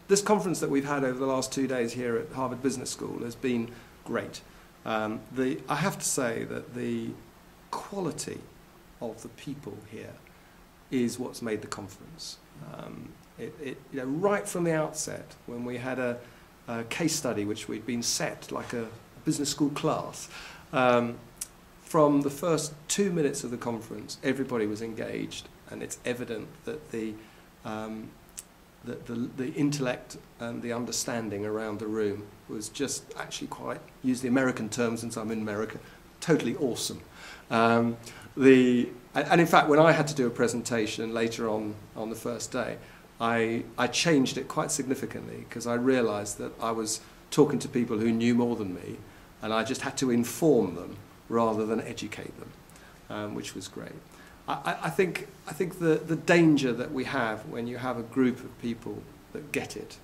this conference that we've had over the last 2 days here at Harvard Business School has been great. I have to say that the quality of the people here is what's made the conference. Right from the outset, when we had a case study which we'd been set like a business school class, from the first 2 minutes of the conference, everybody was engaged, and it's evident that the intellect and the understanding around the room was just actually quite, use the American term since I'm in America, totally awesome. And in fact, when I had to do a presentation later on the first day, I changed it quite significantly because I realised that I was talking to people who knew more than me, and I just had to inform them rather than educate them, which was great. I think the danger that we have when you have a group of people that get it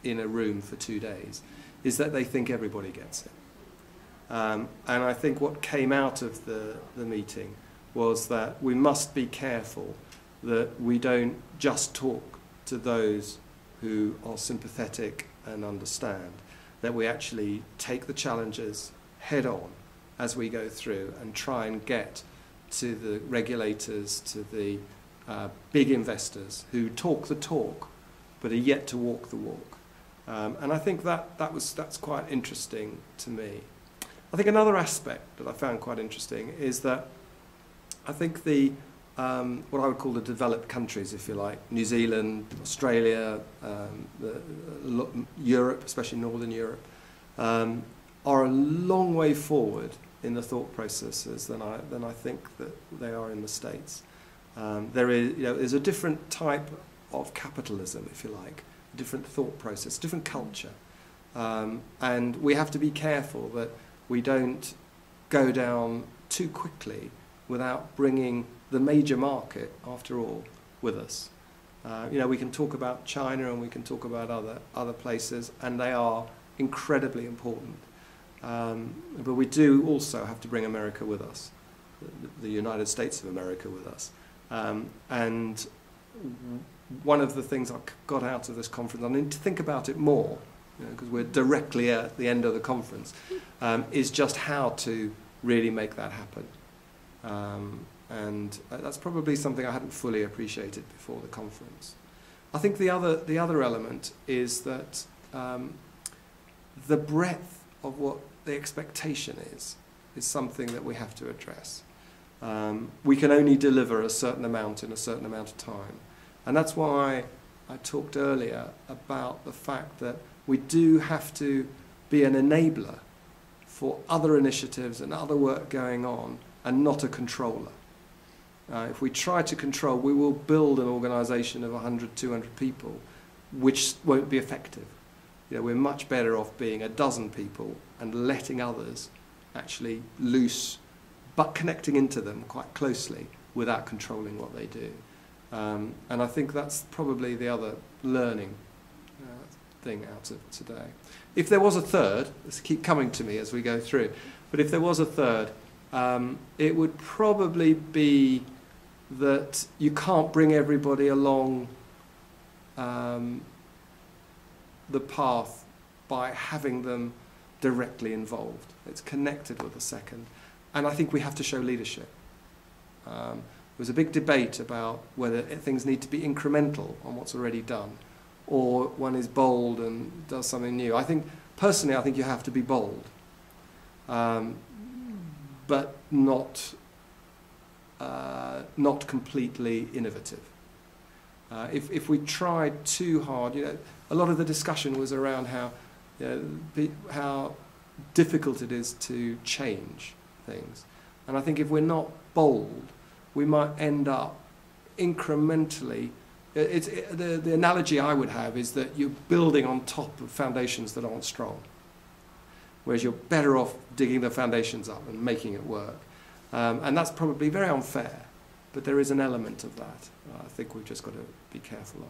in a room for 2 days is that they think everybody gets it. And I think what came out of the meeting was that we must be careful that we don't just talk to those who are sympathetic and understand, that we actually take the challenges head on as we go through and try and get to the regulators, to the big investors who talk the talk but are yet to walk the walk. And I think that's quite interesting to me. I think another aspect that I found quite interesting is that I think what I would call the developed countries, if you like, New Zealand, Australia, Europe, especially Northern Europe, are a long way forward in the thought processes than I think that they are in the States. There's a different type of capitalism, if you like, a different thought process, different culture, and we have to be careful that we don't go down too quickly without bringing the major market, after all, with us. We can talk about China and we can talk about other places, and they are incredibly important. But we do also have to bring America with us, the United States of America with us. And one of the things I got out of this conference, I need to think about it more, because we're directly at the end of the conference, is just how to really make that happen. And that's probably something I hadn't fully appreciated before the conference. I think the other element is that the breadth of what the expectation is something that we have to address. We can only deliver a certain amount in a certain amount of time. And that's why I talked earlier about the fact that we do have to be an enabler for other initiatives and other work going on, and not a controller. If we try to control, we will build an organisation of 100, 200 people, which won't be effective. We're much better off being a dozen people and letting others actually loose, but connecting into them quite closely without controlling what they do. And I think that's probably the other learning thing out of today. If there was a third, this keep coming to me as we go through, but if there was a third, it would probably be that you can't bring everybody along the path by having them directly involved. It's connected with the second. And I think we have to show leadership. There was a big debate about whether things need to be incremental on what's already done, or one is bold and does something new. Personally, I think you have to be bold, but not completely innovative. If we tried too hard, a lot of the discussion was around how difficult it is to change things. And I think if we're not bold, we might end up incrementally. The analogy I would have is that you're building on top of foundations that aren't strong, whereas you're better off digging the foundations up and making it work. And that's probably very unfair, but there is an element of that I think we've just got to be careful of.